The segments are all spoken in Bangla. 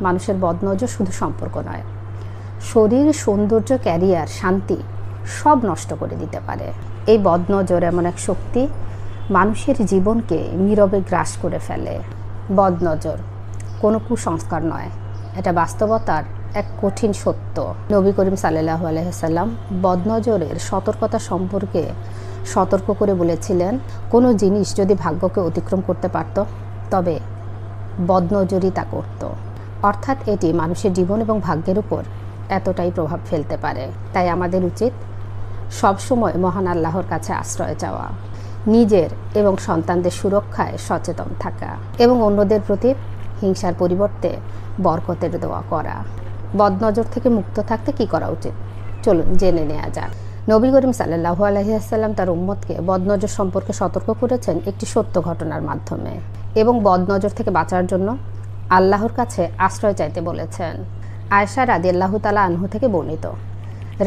মানুষের বদনজর শুধু সম্পর্ক নয়, শরীর, সৌন্দর্য, ক্যারিয়ার, শান্তি সব নষ্ট করে দিতে পারে। এই বদনজর এমন এক শক্তি, মানুষের জীবনকে নীরবে গ্রাস করে ফেলে। বদনজর কোনো কুসংস্কার নয়, এটা বাস্তবতার এক কঠিন সত্য। নবী করিম সাল্লাল্লাহু আলাইহি ওয়াসাল্লাম বদনজরের সতর্কতা সম্পর্কে সতর্ক করে বলেছিলেন, কোনো জিনিস যদি ভাগ্যকে অতিক্রম করতে পারত তবে বদনজরই তা করত। অর্থাৎ এটি মানুষের জীবন এবং ভাগ্যের উপর এতটাই প্রভাব ফেলতে পারে। তাই আমাদের উচিত সবসময় মহান আল্লাহর কাছে আশ্রয় চাওয়া, নিজের এবং সন্তানদের সুরক্ষায় সচেতন থাকা এবং অন্যদের প্রতি হিংসার পরিবর্তে বরকতের দোয়া করা। বদনজর থেকে মুক্ত থাকতে কি করা উচিত, চলুন জেনে নেওয়া যাক। নবী করিম সাল্লাল্লাহু আলাইহি ওয়াসাল্লাম তার উম্মতকে বদনজর সম্পর্কে সতর্ক করেছেন একটি সত্য ঘটনার মাধ্যমে এবং বদনজর থেকে বাঁচার জন্য আল্লাহর কাছে আশ্রয় চাইতে বলেছেন। আয়েশা রাদিয়াল্লাহু তাআলা আনহু থেকে বর্ণিত,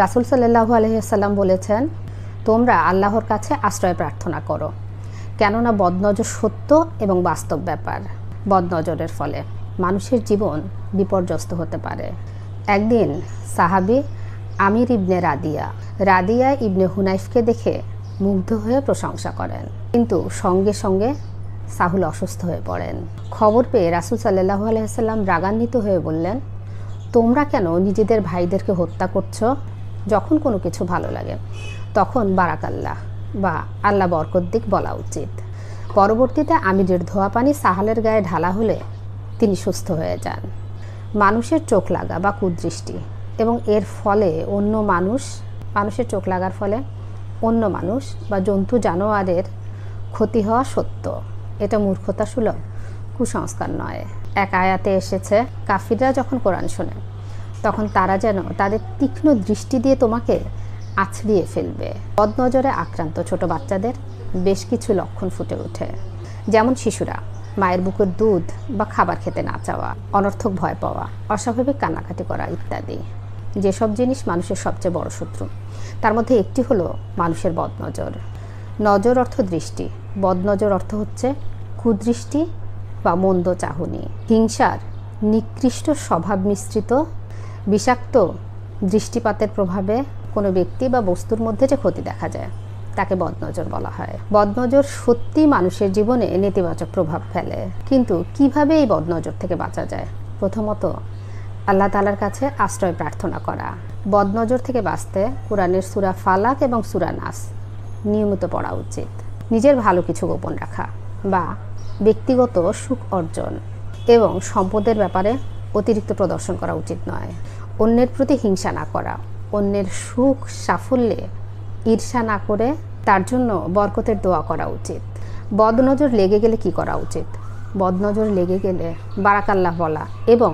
রাসূল সাল্লাল্লাহু আলাইহি ওয়াসাল্লাম বলেছেন, তোমরা আল্লাহর কাছে আশ্রয় প্রার্থনা করো, কেননা বদনজর সত্য এবং বাস্তব ব্যাপার। বদনজরের ফলে মানুষের জীবন বিপর্যস্ত হতে পারে। একদিন সাহাবী আমির ইবনে রাদিয়া ইবনে হুনাইফকে দেখে মুগ্ধ হয়ে প্রশংসা করেন, কিন্তু সঙ্গে সঙ্গে সাহুল অসুস্থ হয়ে পড়েন। খবর পেয়ে রাসূল সাল্লাল্লাহু আলাইহি ওয়াসাল্লাম রাগান্বিত হয়ে বললেন, তোমরা কেন নিজেদের ভাইদেরকে হত্যা করছো? যখন কোনো কিছু ভালো লাগে তখন বারাকাল্লাহ বা আল্লাহ বরকত দিক বলা উচিত। পরবর্তীতে আমিরের ধোয়া পানি সাহালের গায়ে ঢালা হলে তিনি সুস্থ হয়ে যান। মানুষের চোখ লাগা বা কুদৃষ্টি এবং এর ফলে মানুষের চোখ লাগার ফলে অন্য মানুষ বা জন্তু জানোয়ারের ক্ষতি হওয়া সত্য, এটা মূর্খতা সুলভ কুসংস্কার নয়। এক আয়াতে এসেছে, কাফিররা যখন কোরআন শোনে তখন তারা যেন তাদের তীক্ষ্ণ দৃষ্টি দিয়ে তোমাকে আছড়িয়ে ফেলবে। বদনজরে আক্রান্ত ছোট বাচ্চাদের বেশ কিছু লক্ষণ ফুটে ওঠে, যেমন শিশুরা মায়ের বুকের দুধ বা খাবার খেতে না চাওয়া, অনর্থক ভয় পাওয়া, অস্বাভাবিক কান্নাকাটি করা ইত্যাদি। যেসব জিনিস মানুষের সবচেয়ে বড় শত্রু তার মধ্যে একটি হলো মানুষের বদনজর। নজর অর্থ দৃষ্টি, বদনজর অর্থ হচ্ছে কুদৃষ্টি বা মন্দ চাহনি। হিংসার নিকৃষ্ট স্বভাব মিশ্রিত বিষাক্ত দৃষ্টিপাতের প্রভাবে কোনো ব্যক্তি বা বস্তুর মধ্যে যে ক্ষতি দেখা যায় তাকে বদনজর বলা হয়। বদনজর সত্যি মানুষের জীবনে নেতিবাচক প্রভাব ফেলে, কিন্তু কিভাবে এই বদনজর থেকে বাঁচা যায়? প্রথমত, আল্লাহ তাআলার কাছে আশ্রয় প্রার্থনা করা। বদনজর থেকে বাঁচতে কোরআনের সূরা ফালাক এবং সূরা নাস নিয়মিত পড়া উচিত। নিজের ভালো কিছু গোপন রাখা বা ব্যক্তিগত সুখ অর্জন এবং সম্পদের ব্যাপারে অতিরিক্ত প্রদর্শন করা উচিত নয়। অন্যের প্রতি হিংসা না করা, অন্যের সুখ সাফল্যে ঈর্ষা না করে তার জন্য বরকতের দোয়া করা উচিত। বদনজর লেগে গেলে কি করা উচিত? বদনজর লেগে গেলে বারাকাল্লাহ বলা এবং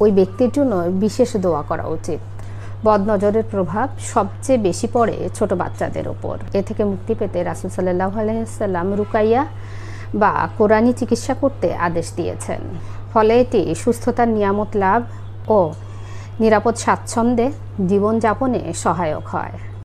ওই ব্যক্তির জন্য বিশেষ দোয়া করা উচিত। বদনজরের প্রভাব সবচেয়ে বেশি পড়ে ছোট বাচ্চাদের ওপর। এ থেকে মুক্তি পেতে রাসূল সাল্লাল্লাহু আলাইহি ওয়াসাল্লাম রুকাইয়া বা কোরআনি চিকিৎসা করতে আদেশ দিয়েছেন। ফলে এটি সুস্থতার নিয়ামত লাভ ও নিরাপদ স্বাচ্ছন্দ্যে জীবনযাপনে সহায়ক হয়।